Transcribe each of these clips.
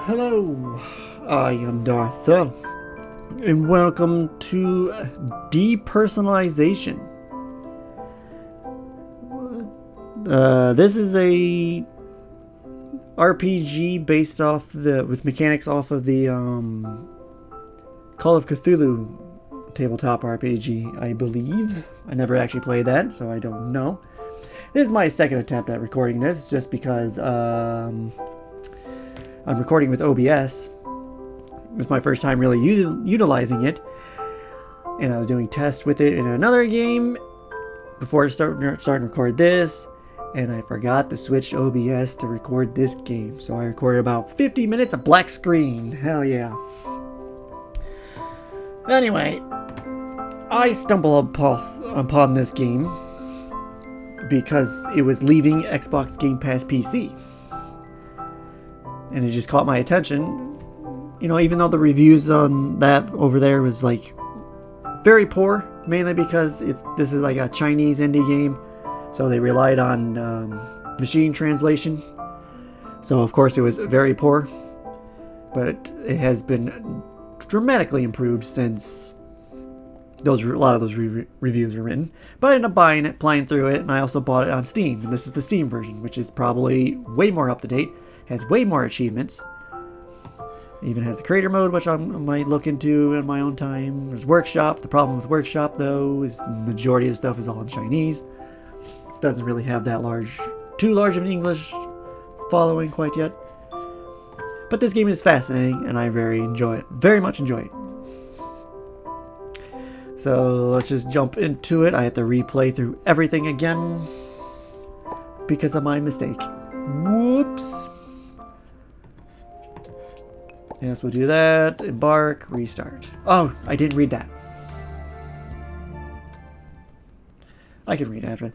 Hello, I am Dartha, and welcome to Depersonalization. This is a RPG based off with mechanics off of the Call of Cthulhu tabletop RPG, I believe. I never actually played that, so I don't know. This is my second attempt at recording this, just because I'm recording with OBS. It was my first time really utilizing it, and I was doing tests with it in another game before I started to record this, and I forgot to switch to OBS to record this game, so I recorded about 50 minutes of black screen. Hell yeah. Anyway, I stumbled upon this game because it was leaving Xbox Game Pass PC. And it just caught my attention. You know, even though the reviews on that over there was like very poor, mainly because this is like a Chinese indie game, so they relied on machine translation. So of course it was very poor, but it has been dramatically improved since a lot of those reviews were written. But I ended up buying it, playing through it, and I also bought it on Steam. And this is the Steam version, which is probably way more up to date. Has way more achievements. It even has the creator mode, which I might look into in my own time. There's Workshop. The problem with Workshop, though, is the majority of the stuff is all in Chinese. It doesn't really have that too large of an English following quite yet. But this game is fascinating, and I very much enjoy it. So let's just jump into it. I have to replay through everything again because of my mistake. Whoops. Yes, we'll do that. Embark, restart. Oh, I didn't read that. I can read after it.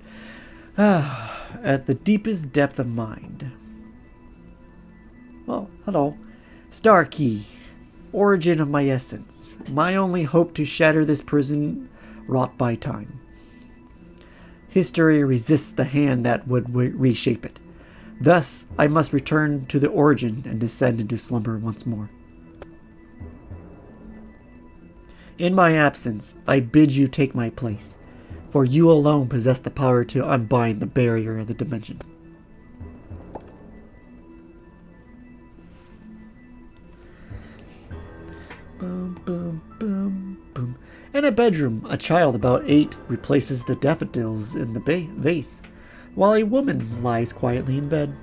At the deepest depth of mind. Well, hello. Star Key. Origin of my essence. My only hope to shatter this prison wrought by time. History resists the hand that would reshape it. Thus, I must return to the origin and descend into slumber once more. In my absence, I bid you take my place, for you alone possess the power to unbind the barrier of the dimension. Boom, boom, boom, boom. In a bedroom, a child about 8 replaces the daffodils in the vase, while a woman lies quietly in bed.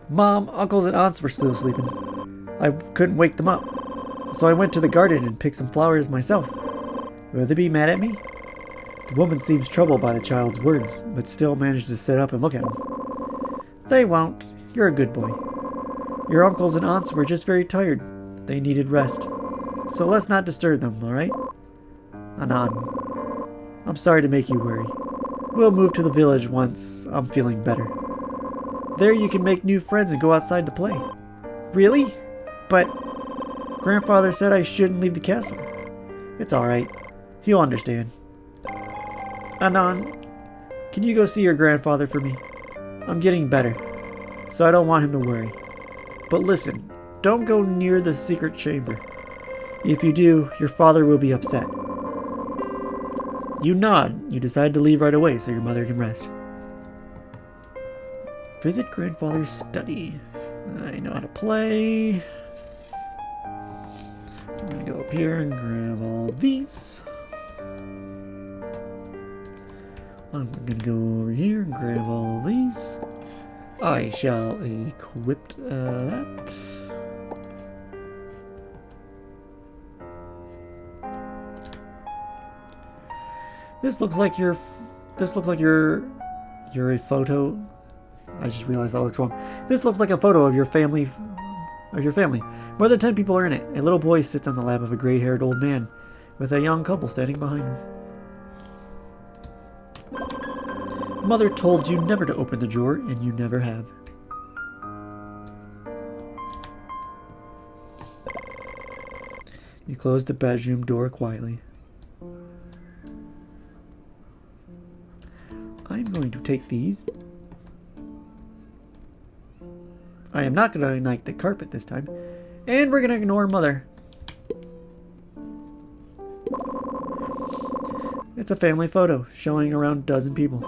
Mom, uncles, and aunts were still sleeping. I couldn't wake them up, so I went to the garden and picked some flowers myself. Will they be mad at me? The woman seems troubled by the child's words, but still manages to sit up and look at him. They won't. You're a good boy. Your uncles and aunts were just very tired. They needed rest. So let's not disturb them, alright? Anan. I'm sorry to make you worry. We'll move to the village once I'm feeling better. There you can make new friends and go outside to play. Really? But Grandfather said I shouldn't leave the castle. It's alright. He'll understand. Anan, can you go see your grandfather for me? I'm getting better, so I don't want him to worry. But listen, don't go near the secret chamber. If you do, your father will be upset. You nod. You decide to leave right away so your mother can rest. Visit grandfather's study. I know how to play. So I'm going to go up here and grab all these. I'm going to go over here and grab all these. I shall equip that. This looks like you're a photo. I just realized that looks wrong. This looks like a photo of your family. More than 10 people are in it. A little boy sits on the lap of a gray-haired old man, with a young couple standing behind him. Mother told you never to open the drawer, and you never have. You close the bedroom door quietly. I'm I'm going to take these. I am not going to ignite the carpet this time. And we're going to ignore Mother. It's a family photo showing around a dozen people.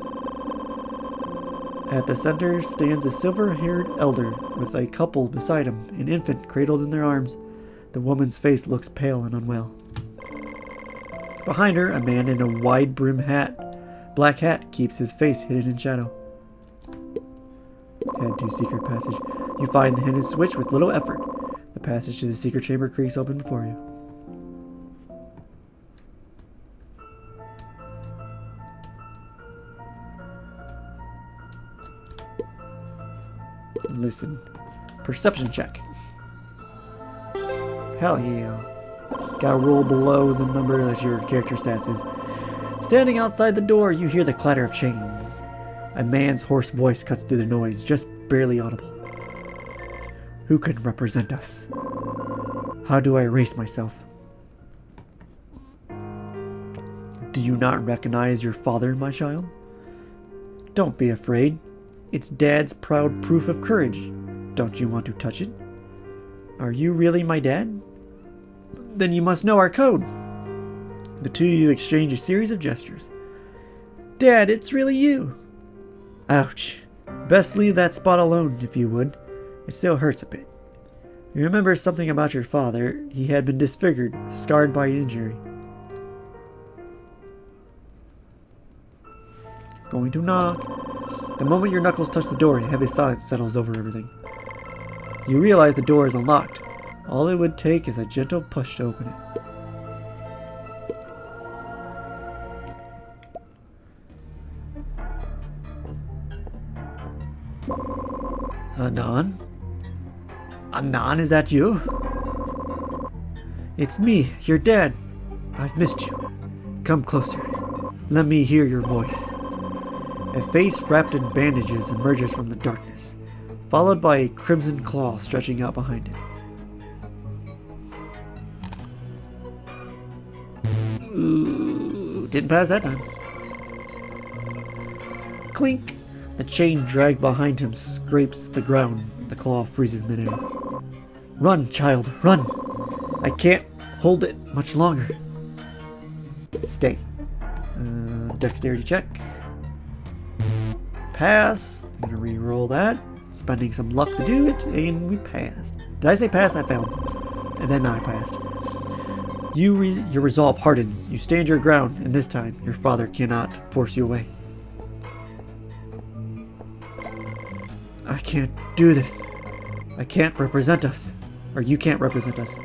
At the center stands a silver-haired elder with a couple beside him, an infant cradled in their arms. The woman's face looks pale and unwell. Behind her, a man in a wide-brim black hat keeps his face hidden in shadow. Head to secret passage. You find the hidden switch with little effort. The passage to the secret chamber creaks open before you. Listen. Perception check. Hell yeah. Gotta roll below the number that your character stats is. Standing outside the door, you hear the clatter of chains. A man's hoarse voice cuts through the noise, just barely audible. Who can represent us? How do I erase myself? Do you not recognize your father, my child? Don't be afraid. It's Dad's proud proof of courage. Don't you want to touch it? Are you really my dad? Then you must know our code. The two of you exchange a series of gestures. Dad, it's really you. Ouch. Best leave that spot alone, if you would. It still hurts a bit. You remember something about your father. He had been disfigured, scarred by an injury. Going to knock. The moment your knuckles touch the door, a heavy silence settles over everything. You realize the door is unlocked. All it would take is a gentle push to open it. Anan? Anan, is that you? It's me, your dad. I've missed you. Come closer. Let me hear your voice. A face wrapped in bandages emerges from the darkness, followed by a crimson claw stretching out behind it. Ooh, didn't pass that time. Clink! The chain dragged behind him scrapes the ground. The claw freezes midair. Run, child, run! I can't hold it much longer. Stay. Dexterity check. Pass. I'm gonna re-roll that. Spending some luck to do it, and we passed. Did I say pass? I failed. And then I passed. Your resolve hardens. You stand your ground, and this time your father cannot force you away. I can't do this. I can't represent us. Or you can't represent us.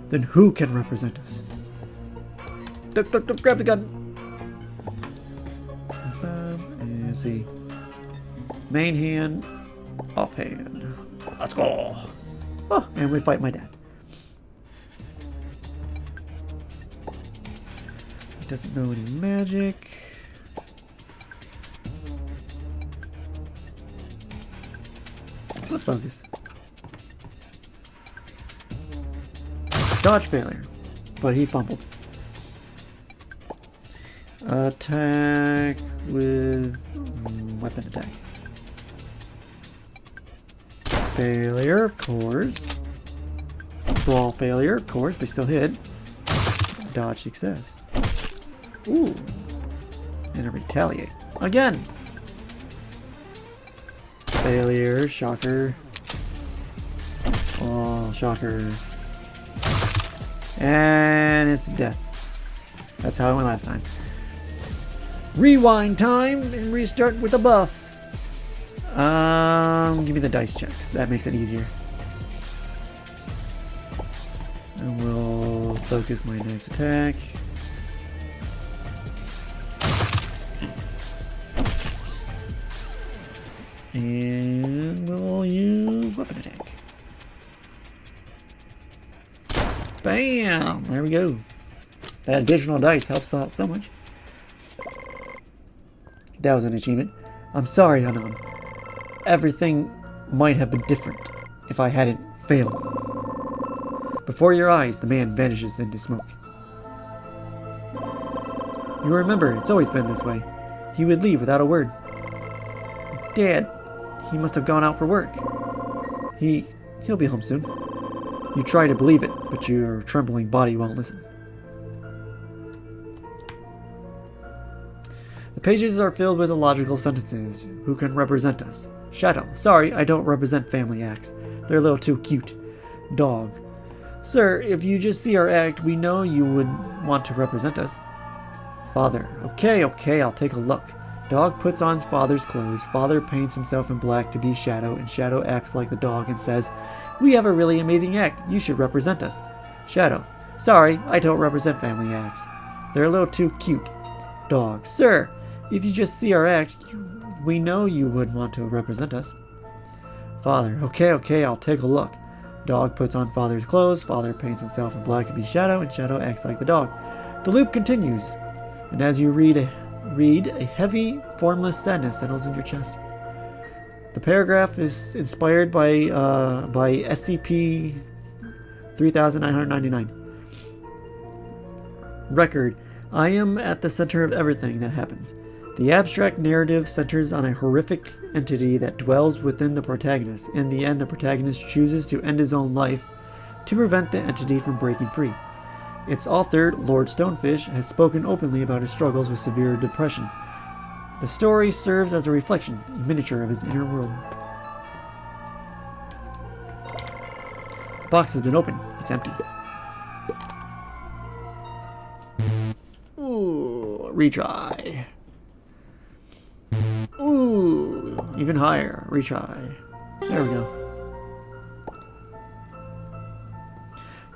Then who can represent us? Grab the gun. Let's see. Main hand, offhand. Let's go. Oh, and we fight my dad. He doesn't know any magic. Let's focus. Dodge failure, but he fumbled. Attack with weapon attack. Failure, of course. Brawl failure, of course, but still hit. Dodge success. Ooh. And a retaliate. Again! Failure, shocker. Oh, shocker. And it's death. That's how it went last time. Rewind time and restart with a buff. Give me the dice checks. That makes it easier. And we'll focus my next attack. And we'll use weapon attack. Bam! There we go. That additional dice helps out so much. That was an achievement. I'm sorry, Anan. Everything might have been different if I hadn't failed. Before your eyes, the man vanishes into smoke. You remember, it's always been this way. He would leave without a word. Dad, he must have gone out for work. He'll be home soon. You try to believe it, but your trembling body won't listen. The pages are filled with illogical sentences. Who can represent us? Shadow. Sorry, I don't represent family acts. They're a little too cute. Dog. Sir, if you just see our act, we know you would want to represent us. Father. Okay, I'll take a look. Dog puts on father's clothes. Father paints himself in black to be Shadow, and Shadow acts like the dog and says, "We have a really amazing act. You should represent us." Shadow. Sorry, I don't represent family acts. They're a little too cute. Dog. Sir, if you just see our act, we know you would want to represent us. Father. Okay, I'll take a look. Dog puts on father's clothes. Father paints himself in black to be Shadow, and Shadow acts like the dog. The loop continues, and as you read, a heavy, formless sadness settles in your chest. The paragraph is inspired by SCP-3999. Record. I am at the center of everything that happens. The abstract narrative centers on a horrific entity that dwells within the protagonist. In the end, the protagonist chooses to end his own life to prevent the entity from breaking free. Its author, Lord Stonefish, has spoken openly about his struggles with severe depression. The story serves as a reflection, a miniature of his inner world. The box has been opened. It's empty. Ooh, retry. Ooh, even higher. Retry. There we go.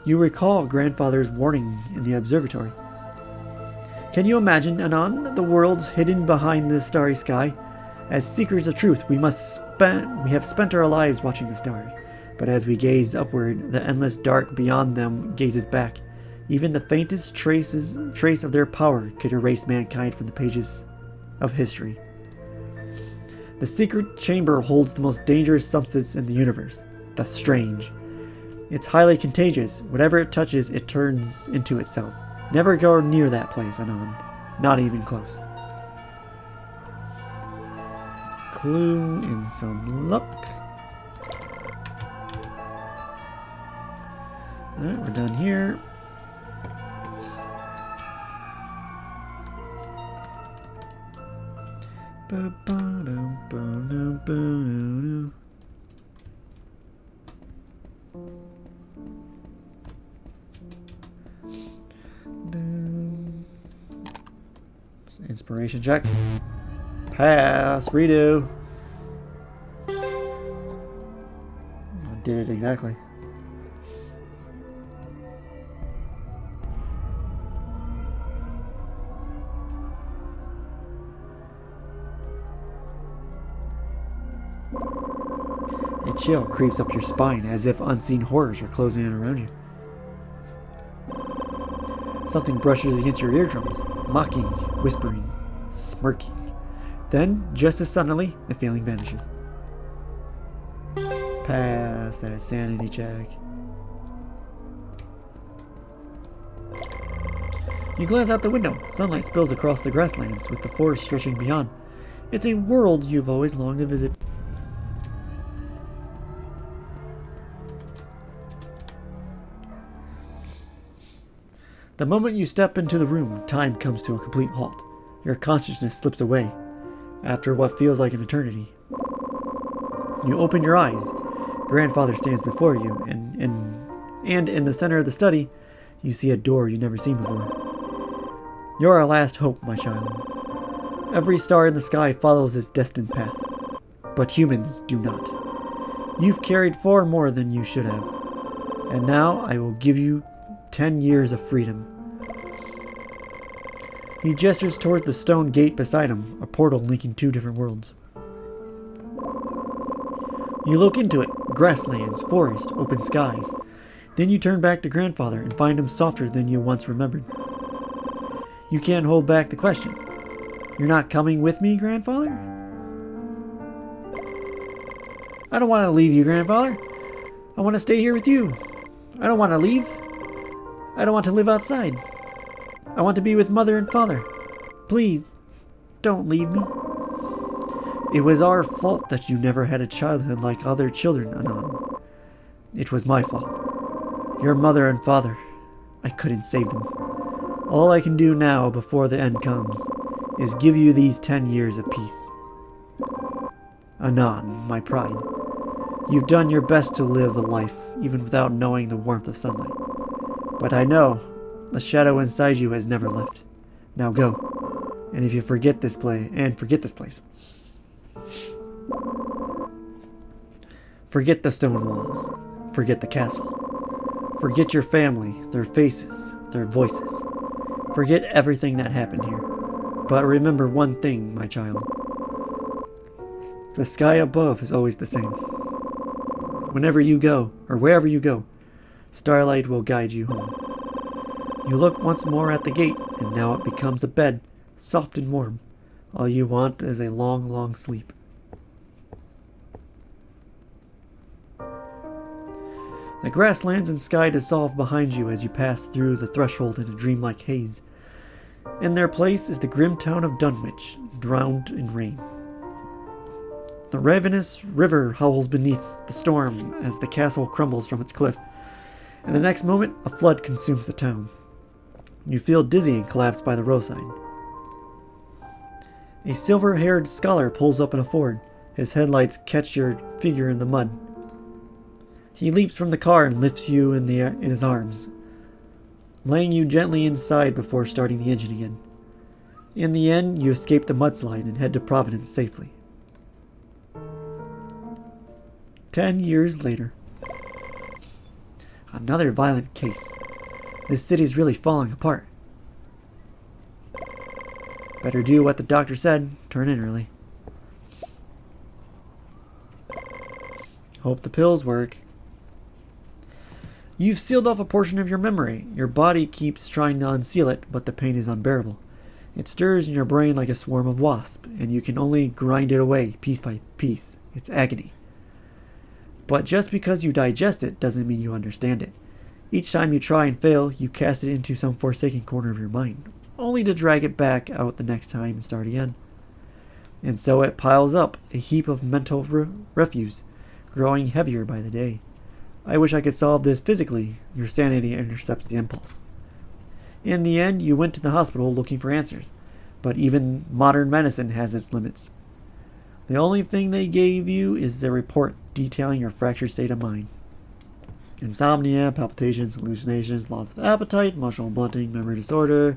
You recall grandfather's warning in the observatory. Can you imagine, Anon, the worlds hidden behind this starry sky? As seekers of truth, we have spent our lives watching the stars. But as we gaze upward, the endless dark beyond them gazes back. Even the faintest trace of their power could erase mankind from the pages of history. The secret chamber holds the most dangerous substance in the universe, the strange. It's highly contagious. Whatever it touches, it turns into itself. Never go near that place, Anon. Not even close. Clue in some luck. Alright, we're done here. Inspiration check. Pass. Redo. I did it exactly. A chill creeps up your spine as if unseen horrors are closing in around you. Something brushes against your eardrums, mocking, whispering, smirking. Then, just as suddenly, the feeling vanishes. Pass that sanity check. You glance out the window. Sunlight spills across the grasslands, with the forest stretching beyond. It's a world you've always longed to visit. The moment you step into the room, time comes to a complete halt. Your consciousness slips away, after what feels like an eternity. You open your eyes. Grandfather stands before you, and in the center of the study, you see a door you've never seen before. You're our last hope, my child. Every star in the sky follows its destined path, but humans do not. You've carried far more than you should have, and now I will give you 10 years of freedom. He gestures towards the stone gate beside him, a portal linking two different worlds. You look into it, grasslands, forest, open skies. Then you turn back to grandfather and find him softer than you once remembered. You can't hold back the question. You're not coming with me, grandfather? I don't want to leave you, grandfather. I want to stay here with you. I don't want to leave. I don't want to live outside. I want to be with mother and father. Please, don't leave me. It was our fault that you never had a childhood like other children, Anon. It was my fault. Your mother and father, I couldn't save them. All I can do now, before the end comes, is give you these 10 years of peace. Anon, my pride. You've done your best to live a life, even without knowing the warmth of sunlight. But I know the shadow inside you has never left. Now go, and if you forget this place, forget the stone walls, forget the castle, forget your family, their faces, their voices, forget everything that happened here. But remember one thing, my child. The sky above is always the same. Whenever you go, or wherever you go, starlight will guide you home. You look once more at the gate, and now it becomes a bed, soft and warm. All you want is a long, long sleep. The grasslands and sky dissolve behind you as you pass through the threshold in a dreamlike haze. In their place is the grim town of Dunwich, drowned in rain. The ravenous river howls beneath the storm as the castle crumbles from its cliff, and the next moment a flood consumes the town. You feel dizzy and collapse by the roadside. A silver-haired scholar pulls up in a Ford. His headlights catch your figure in the mud. He leaps from the car and lifts you in his arms, laying you gently inside before starting the engine again. In the end, you escape the mudslide and head to Providence safely. 10 years later. Another violent case. This city's really falling apart. Better do what the doctor said. Turn in early. Hope the pills work. You've sealed off a portion of your memory. Your body keeps trying to unseal it, but the pain is unbearable. It stirs in your brain like a swarm of wasps, and you can only grind it away piece by piece. It's agony. But just because you digest it doesn't mean you understand it. Each time you try and fail, you cast it into some forsaken corner of your mind, only to drag it back out the next time and start again. And so it piles up, a heap of mental refuse, growing heavier by the day. I wish I could solve this physically. Your sanity intercepts the impulse. In the end, you went to the hospital looking for answers, but even modern medicine has its limits. The only thing they gave you is a report detailing your fractured state of mind. Insomnia, palpitations, hallucinations, loss of appetite, emotional blunting, memory disorder.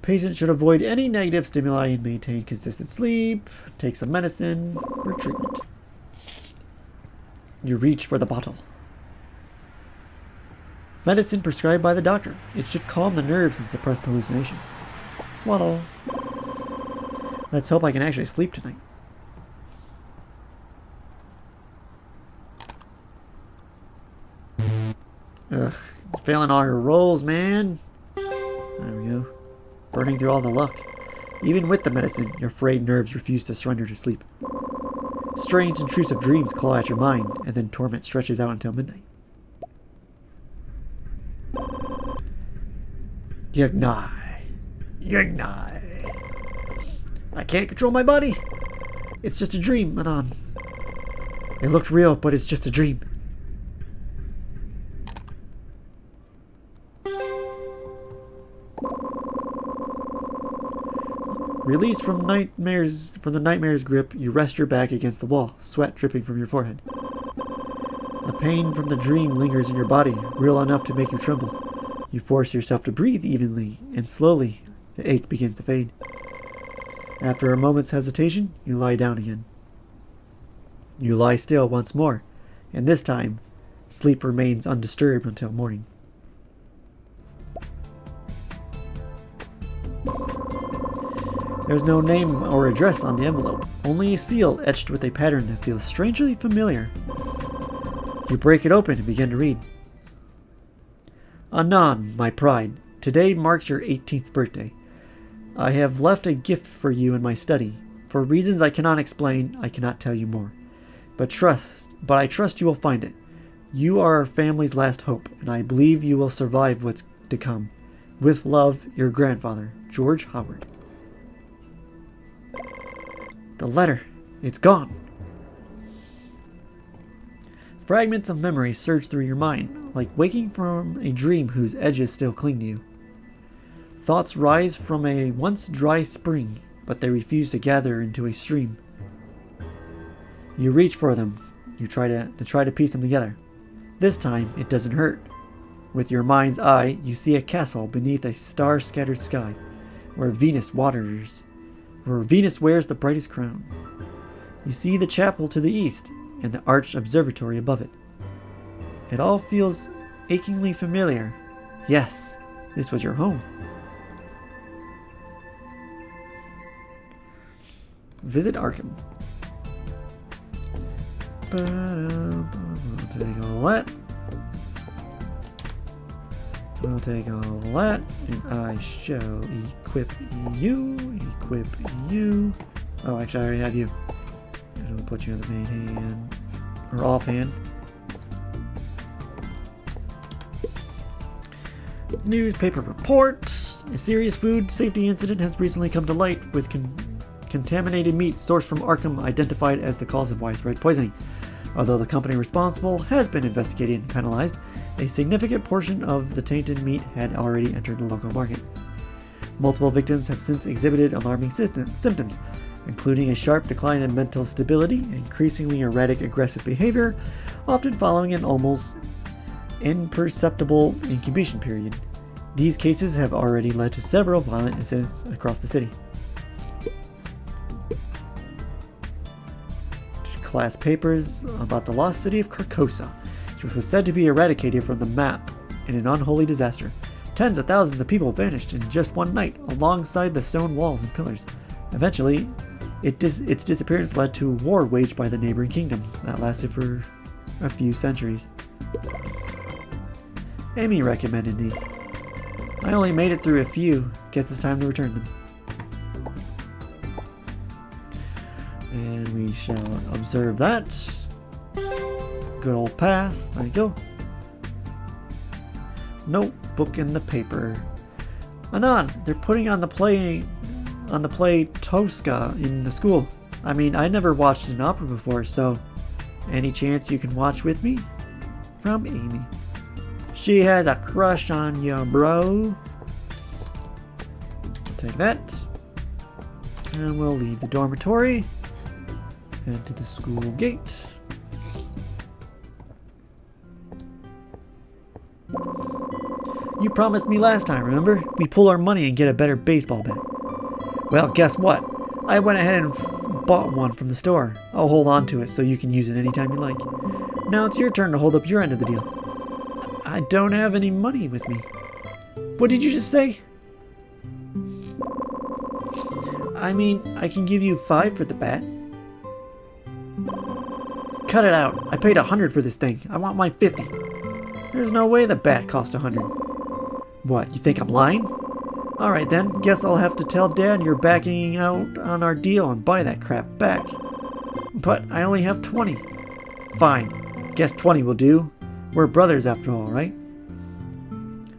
Patients should avoid any negative stimuli and maintain consistent sleep, take some medicine, or treatment. You reach for the bottle. Medicine prescribed by the doctor. It should calm the nerves and suppress hallucinations. Swallow. Let's hope I can actually sleep tonight. Ugh, failing all your rolls, man. There we go. Burning through all the luck. Even with the medicine, your frayed nerves refuse to surrender to sleep. Strange, intrusive dreams claw at your mind, and then torment stretches out until midnight. Yagnai. I can't control my body. It's just a dream, Manon. It looked real, but it's just a dream. Released from the nightmare's grip, you rest your back against the wall, sweat dripping from your forehead. The pain from the dream lingers in your body, real enough to make you tremble. You force yourself to breathe evenly, and slowly, the ache begins to fade. After a moment's hesitation, you lie down again. You lie still once more, and this time, sleep remains undisturbed until morning. There's no name or address on the envelope, only a seal etched with a pattern that feels strangely familiar. You break it open and begin to read. Anon, my pride, today marks your 18th birthday. I have left a gift for you in my study. For reasons I cannot explain, I cannot tell you more. But I trust you will find it. You are our family's last hope, and I believe you will survive what's to come. With love, your grandfather, George Howard. The letter. It's gone. Fragments of memory surge through your mind, like waking from a dream whose edges still cling to you. Thoughts rise from a once dry spring, but they refuse to gather into a stream. You reach for them. You try to piece them together. This time, it doesn't hurt. With your mind's eye, you see a castle beneath a star-scattered sky, where Venus wears the brightest crown. You see the chapel to the east, and the arched observatory above it. It all feels achingly familiar. Yes, this was your home. Visit Arkham. We'll take all that, and I shall equip you. Oh, actually, I already have you. I'm gonna put you in the main hand, or offhand. Newspaper report. A serious food safety incident has recently come to light with contaminated meat sourced from Arkham identified as the cause of widespread poisoning. Although the company responsible has been investigated and penalized, a significant portion of the tainted meat had already entered the local market. Multiple victims have since exhibited alarming symptoms, including a sharp decline in mental stability and increasingly erratic aggressive behavior, often following an almost imperceptible incubation period. These cases have already led to several violent incidents across the city. Class papers about the lost city of Carcosa, which was said to be eradicated from the map in an unholy disaster. Tens of thousands of people vanished in just one night alongside the stone walls and pillars. Eventually, its disappearance led to a war waged by the neighboring kingdoms that lasted for a few centuries. Amy recommended these. I only made it through a few. Guess it's time to return them. And we shall observe that. Good old pass. Thank you. Notebook in the paper. Anon, they're putting on the play Tosca in the school. I mean, I never watched an opera before, so any chance you can watch with me? From Amy. She has a crush on you, bro. Take that. And we'll leave the dormitory. Head to the school gate. You promised me last time, remember? We pull our money and get a better baseball bat. Well, guess what? I went ahead and bought one from the store. I'll hold on to it so you can use it anytime you like. Now it's your turn to hold up your end of the deal. I don't have any money with me. What did you just say? I mean, I can give you 5 for the bat. Cut it out. I paid 100 for this thing. I want my 50. There's no way the bat cost 100. What, you think I'm lying? Alright then, guess I'll have to tell Dad you're backing out on our deal and buy that crap back. But I only have 20. Fine. Guess 20 will do. We're brothers after all, right?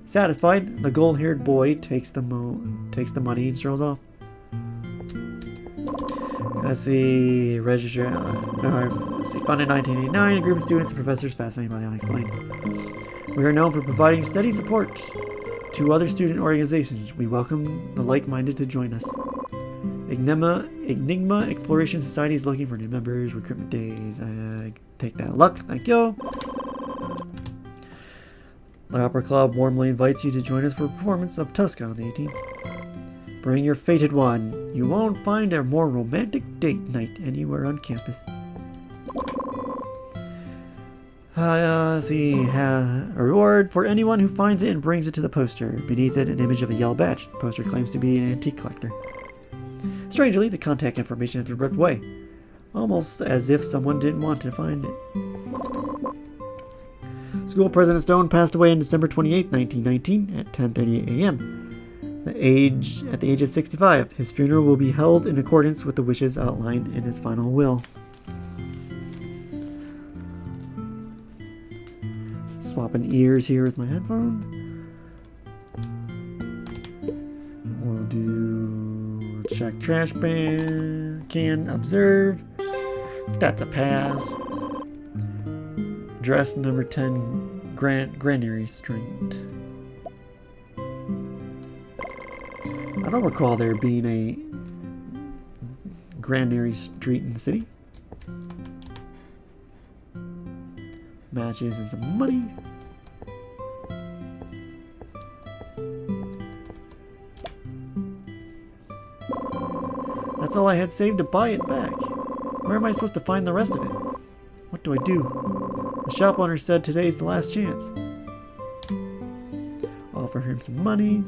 Satisfied, the gold-haired boy takes the money and strolls off. Let's see, register. Let's see, founded in 1989, a group of students and professors fascinated by the unexplained. We are known for providing steady support to other student organizations. We welcome the like-minded to join us. Enigma Exploration Society is looking for new members. Recruitment days. Take that luck. Thank you. The Opera Club warmly invites you to join us for a performance of Tosca on the 18th. Bring your fated one. You won't find a more romantic date night anywhere on campus. A reward for anyone who finds it and brings it to the poster. Beneath it, an image of a yellow badge. The poster claims to be an antique collector. Strangely, the contact information has been ripped away. Almost as if someone didn't want to find it. School President Stone passed away on December 28, 1919 at 10:38 a.m. At the age of 65. His funeral will be held in accordance with the wishes outlined in his final will. Swapping ears here with my headphones. We'll check trash bag. Can observe. That's a pass. Dress number 10, Granary Street. I don't recall there being a Granary Street in the city. Matches and some money. That's all I had saved to buy it back. Where am I supposed to find the rest of it? What do I do? The shop owner said today's the last chance. Offer him some money.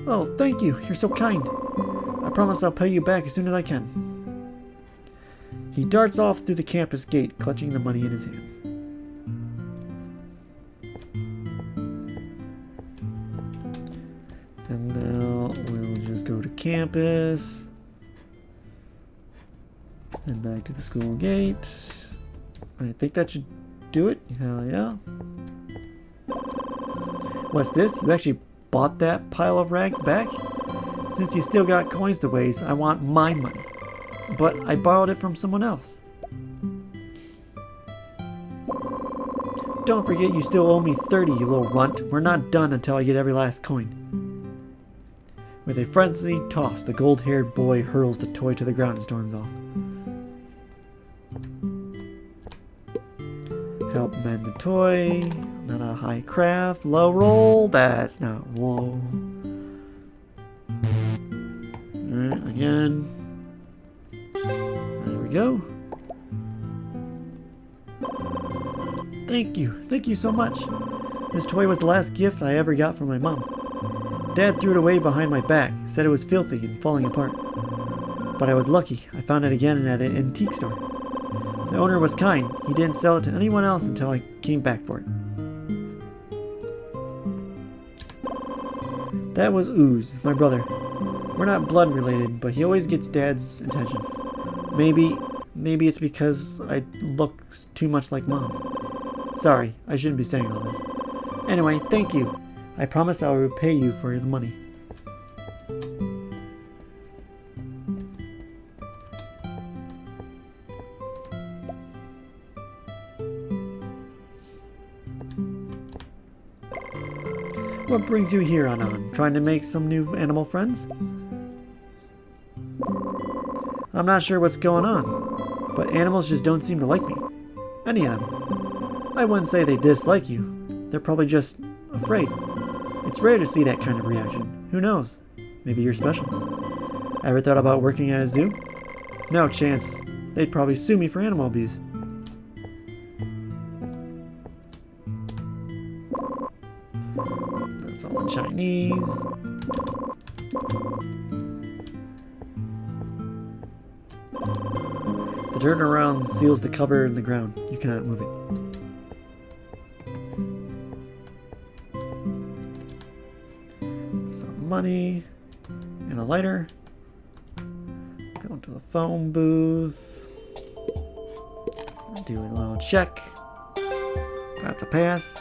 Oh, thank you. You're so kind. I promise I'll pay you back as soon as I can. He darts off through the campus gate, clutching the money in his hand. And now we'll just go to campus. And back to the school gate. I think that should do it. Hell yeah. What's this? You actually bought that pile of rags back? Since you still got coins to waste, I want my money. But I borrowed it from someone else. Don't forget you still owe me 30, you little runt. We're not done until I get every last coin. With a frenzied toss, the gold-haired boy hurls the toy to the ground and storms off. Help mend the toy. Not a high craft. Low roll. That's not low. Alright, again. There we go. Thank you. Thank you so much. This toy was the last gift I ever got from my mom. Dad threw it away behind my back. Said it was filthy and falling apart. But I was lucky. I found it again at an antique store. The owner was kind. He didn't sell it to anyone else until I came back for it. That was Ooze, my brother. We're not blood related, but he always gets Dad's attention. Maybe it's because I look too much like Mom. Sorry, I shouldn't be saying all this. Anyway, thank you. I promise I will repay you for the money. What brings you here, Anon? Trying to make some new animal friends? I'm not sure what's going on, but animals just don't seem to like me. Any of them. I wouldn't say they dislike you. They're probably just afraid. It's rare to see that kind of reaction. Who knows? Maybe you're special. Ever thought about working at a zoo? No chance. They'd probably sue me for animal abuse. That's all in Chinese. The dirt around seals the cover in the ground. You cannot move it. Some money and a lighter. Go to the phone booth. Do a little check. That's a pass.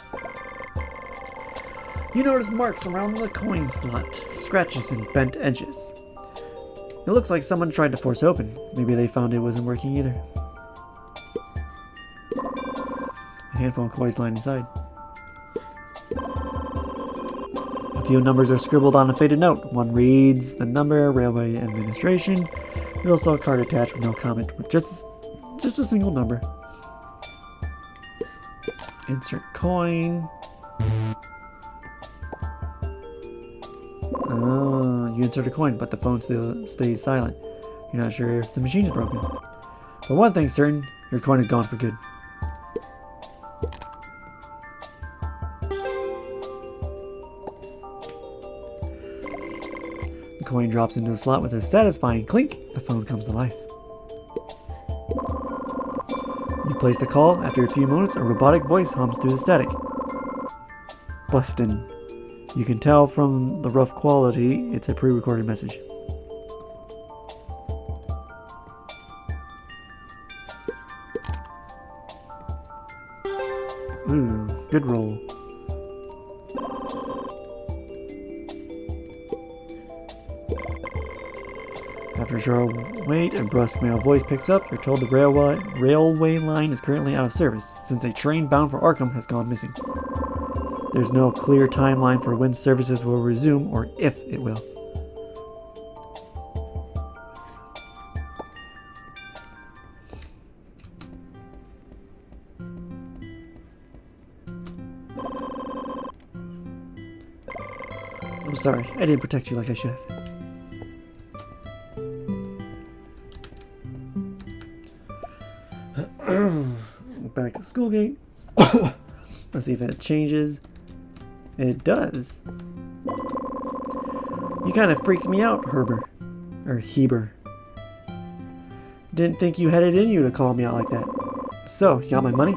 You notice marks around the coin slot, scratches and bent edges. It looks like someone tried to force it open. Maybe they found it wasn't working either. A handful of coins lying inside. A few numbers are scribbled on a faded note. One reads the number, Railway Administration. There's also a card attached with no comment, with just a single number. Insert coin. Oh, you insert a coin, but the phone still stays silent. You're not sure if the machine is broken. But one thing's certain, your coin is gone for good. The coin drops into the slot with a satisfying clink. The phone comes to life. You place the call. After a few moments, a robotic voice hums through the static. Bustin'. You can tell from the rough quality, it's a pre-recorded message. Ooh, good roll. After a short wait, a brusque male voice picks up. You're told the railway line is currently out of service, since a train bound for Arkham has gone missing. There's no clear timeline for when services will resume or if it will. I'm sorry, I didn't protect you like I should have. Back to the school gate. Let's see if it changes. It does. You kind of freaked me out, Heber. Or Heber. Didn't think you had it in you to call me out like that. So, you got my money?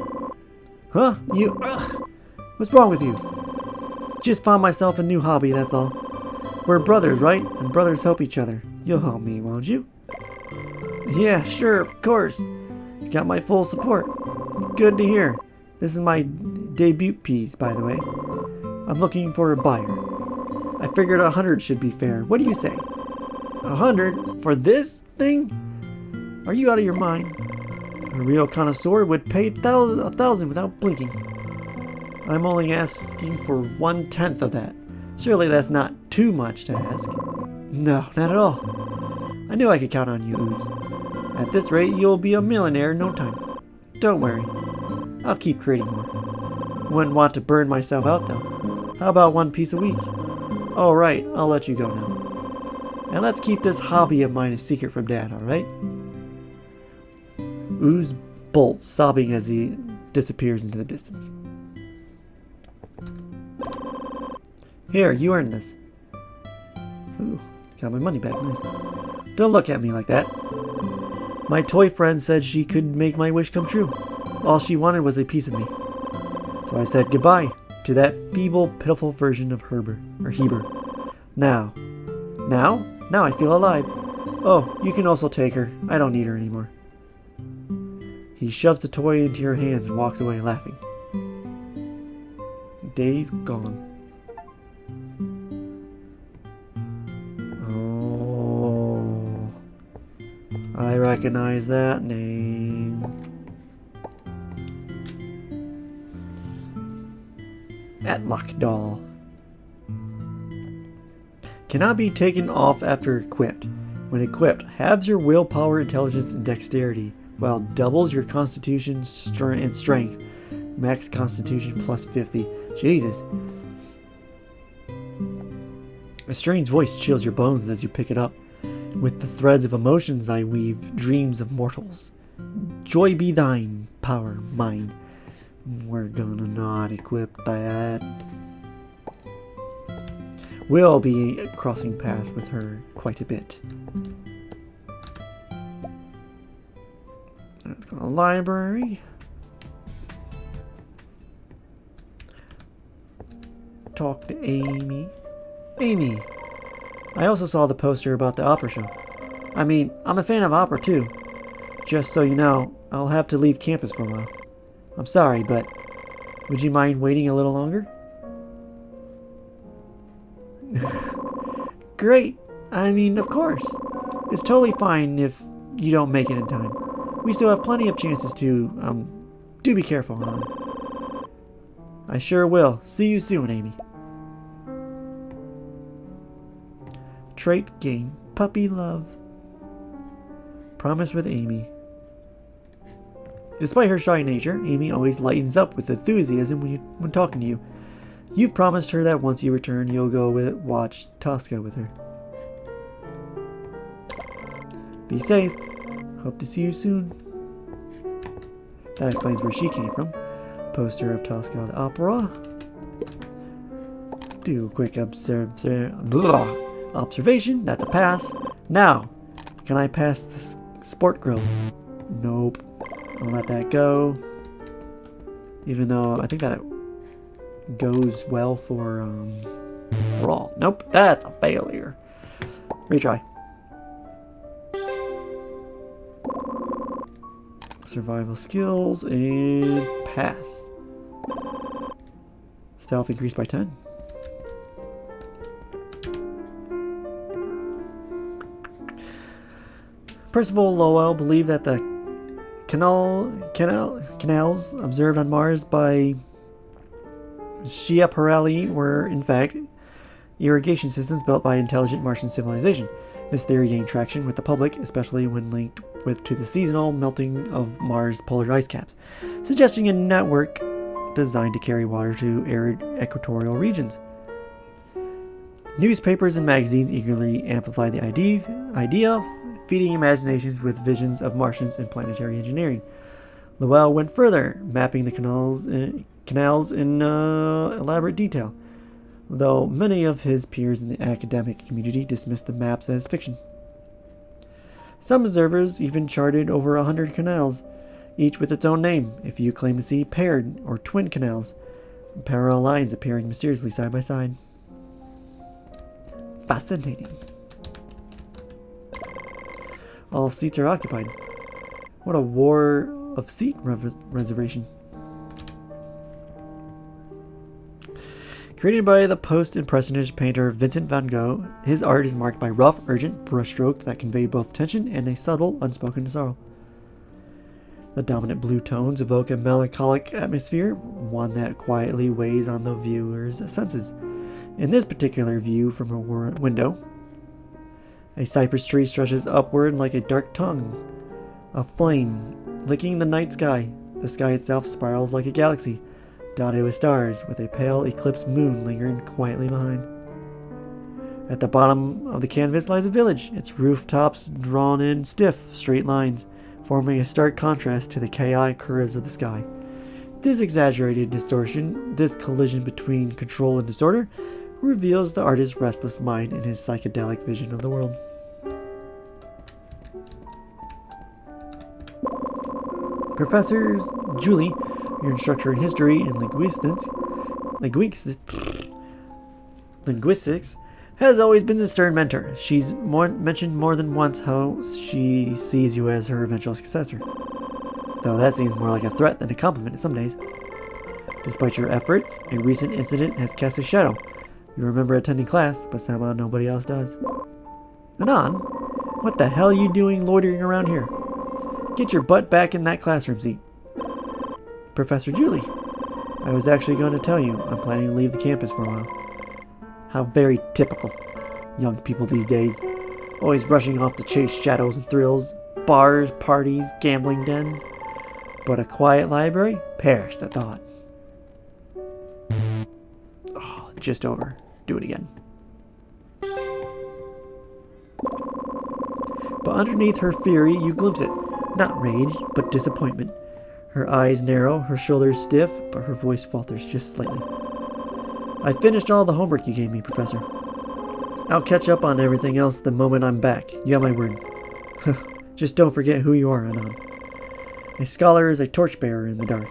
Huh? You... Ugh. What's wrong with you? Just found myself a new hobby, that's all. We're brothers, right? And brothers help each other. You'll help me, won't you? Yeah, sure, of course. You got my full support. Good to hear. This is my debut piece, by the way. I'm looking for a buyer. I figured 100 should be fair. What do you say? 100? For this thing? Are you out of your mind? A real connoisseur would pay 1,000 without blinking. I'm only asking for 1/10 of that. Surely that's not too much to ask. No, not at all. I knew I could count on you, Ooze. At this rate, you'll be a millionaire in no time. Don't worry. I'll keep creating more. Wouldn't want to burn myself out, though. How about 1 piece a week? All right, I'll let you go now. And let's keep this hobby of mine a secret from Dad, all right? Ooze bolts, sobbing as he disappears into the distance. Here, you earned this. Ooh, got my money back. Nice. Don't look at me like that. My toy friend said she could make my wish come true. All she wanted was a piece of me. So I said goodbye to that feeble, pitiful version of Heber. Now I feel alive. Oh, you can also take her. I don't need her anymore. He shoves the toy into your hands and walks away laughing. Day's gone. Oh, I recognize that name. Atlock doll. Cannot be taken off after equipped. When equipped, halves your willpower, intelligence, and dexterity, while doubles your constitution and strength. Max constitution plus 50. Jesus. A strange voice chills your bones as you pick it up. With the threads of emotions I weave dreams of mortals. Joy be thine, power mine. We're gonna not equip that. We'll be crossing paths with her quite a bit. Let's go to the library. Talk to Amy. Amy! I also saw the poster about the opera show. I mean, I'm a fan of opera too. Just so you know, I'll have to leave campus for a while. I'm sorry, but would you mind waiting a little longer? Great! I mean, of course. It's totally fine if you don't make it in time. We still have plenty of chances to, do be careful, hon. I sure will. See you soon, Amy. Trait gain. Puppy love. Promise with Amy. Despite her shy nature, Amy always lightens up with enthusiasm when talking to you. You've promised her that once you return, you'll go watch Tosca with her. Be safe. Hope to see you soon. That explains where she came from. Poster of Tosca the Opera. Do a quick observation. That's a pass. Now, can I pass the sport grill? Nope. I'll let that go. Even though I think that it goes well for brawl. Nope, that's a failure. Retry. Survival skills and pass. Stealth increased by 10. Percival Lowell believed that the canals observed on Mars by Schiaparelli were, in fact, irrigation systems built by intelligent Martian civilization. This theory gained traction with the public, especially when linked to the seasonal melting of Mars' polar ice caps, suggesting a network designed to carry water to arid equatorial regions. Newspapers and magazines eagerly amplified the idea, feeding imaginations with visions of Martians and planetary engineering. Lowell went further, mapping the canals in elaborate detail, though many of his peers in the academic community dismissed the maps as fiction. Some observers even charted over 100 canals, each with its own name. A few claim to see paired or twin canals, parallel lines appearing mysteriously side by side. Fascinating. All seats are occupied. What a war of seat reservation. Created by the post-impressionist painter Vincent van Gogh, his art is marked by rough, urgent brushstrokes that convey both tension and a subtle, unspoken sorrow. The dominant blue tones evoke a melancholic atmosphere, one that quietly weighs on the viewer's senses. In this particular view from a window, a cypress tree stretches upward like a dark tongue, a flame licking the night sky. The sky itself spirals like a galaxy, dotted with stars, with a pale eclipsed moon lingering quietly behind. At the bottom of the canvas lies a village, its rooftops drawn in stiff, straight lines, forming a stark contrast to the chaotic curves of the sky. This exaggerated distortion, this collision between control and disorder, reveals the artist's restless mind and his psychedelic vision of the world. Professor Julie, your instructor in history and linguistics, has always been the stern mentor. She's mentioned more than once how she sees you as her eventual successor, though that seems more like a threat than a compliment some days. Despite your efforts, a recent incident has cast a shadow. You remember attending class, but somehow nobody else does. Anon, what the hell are you doing loitering around here? Get your butt back in that classroom seat. Professor Julie, I was actually going to tell you I'm planning to leave the campus for a while. How very typical. Young people these days. Always rushing off to chase shadows and thrills, bars, parties, gambling dens. But a quiet library? Perish the thought. Oh, just over. Do it again. But underneath her fury, you glimpse it. Not rage, but disappointment. Her eyes narrow, her shoulders stiff, but her voice falters just slightly. I finished all the homework you gave me, Professor. I'll catch up on everything else the moment I'm back. You got my word. Just don't forget who you are, Anon. A scholar is a torchbearer in the dark,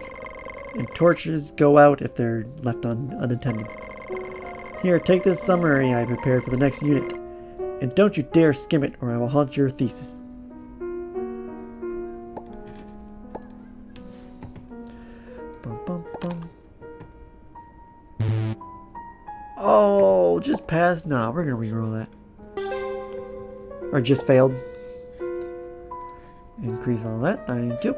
and torches go out if they're left unattended. Here, take this summary I prepared for the next unit, and don't you dare skim it or I will haunt your thesis. Bum, bum, bum. Oh, just passed? Nah, we're gonna reroll that. Or just failed. Increase all that, thank you.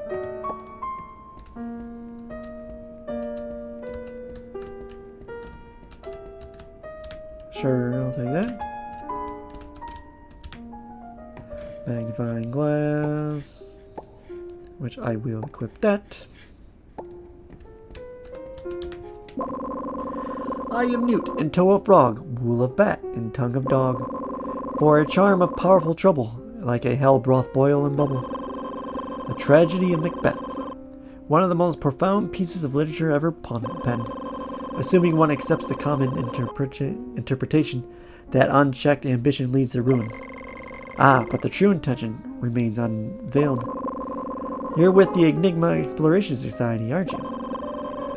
Sure, I'll take that. Magnifying glass, which I will equip that. I am mute, and toe of frog, wool of bat, and tongue of dog. For a charm of powerful trouble, like a hell broth boil and bubble. The tragedy of Macbeth, one of the most profound pieces of literature ever penned, assuming one accepts the common interpretation that unchecked ambition leads to ruin. Ah, but the true intention remains unveiled. You're with the Enigma Exploration Society, aren't you?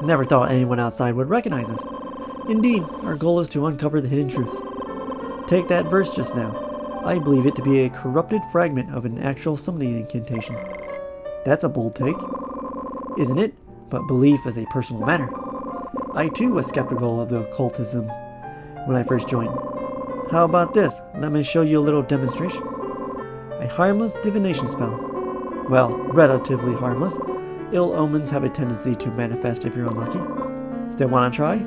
Never thought anyone outside would recognize us. Indeed, our goal is to uncover the hidden truths. Take that verse just now. I believe it to be a corrupted fragment of an actual summoning incantation. That's a bold take, isn't it? But belief is a personal matter. I too was skeptical of the occultism when I first joined. How about this? Let me show you a little demonstration. A harmless divination spell. Well, relatively harmless. Ill omens have a tendency to manifest if you're unlucky. Still want to try?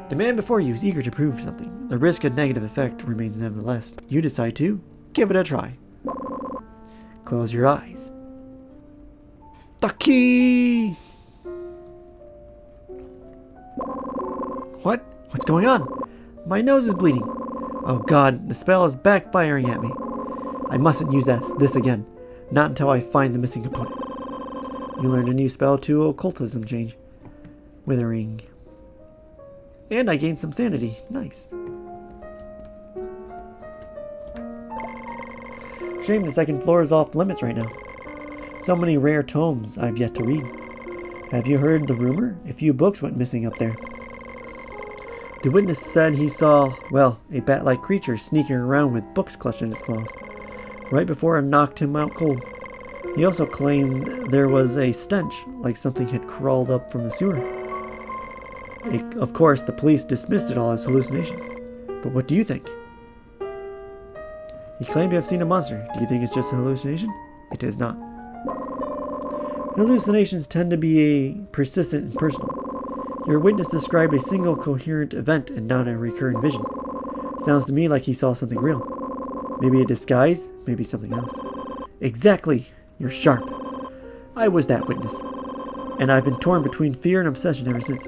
The man before you is eager to prove something. The risk of negative effect remains nevertheless. You decide to give it a try. Close your eyes. The key! What? What's going on? My nose is bleeding. Oh god, the spell is backfiring at me. I mustn't use this again. Not until I find the missing component. You learned a new spell to occultism change. Withering. And I gained some sanity. Nice. Shame the second floor is off limits right now. So many rare tomes I've yet to read. Have you heard the rumor? A few books went missing up there. The witness said he saw, well, a bat-like creature sneaking around with books clutched in its claws, right before it knocked him out cold. He also claimed there was a stench, like something had crawled up from the sewer. Of course, the police dismissed it all as hallucination. But what do you think? He claimed to have seen a monster. Do you think it's just a hallucination? It is not. Hallucinations tend to be persistent and personal. Your witness described a single coherent event and not a recurrent vision. Sounds to me like he saw something real. Maybe a disguise, maybe something else. Exactly! You're sharp. I was that witness. And I've been torn between fear and obsession ever since.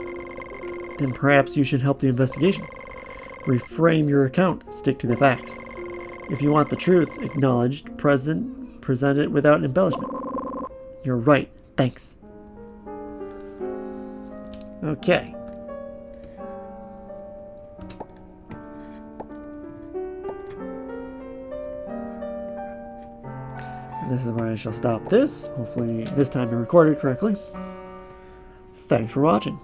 Then perhaps you should help the investigation. Reframe your account, stick to the facts. If you want the truth acknowledged, present it without embellishment. You're right. Thanks. Okay. And this is where I shall stop this. Hopefully this time I recorded correctly. Thanks for watching.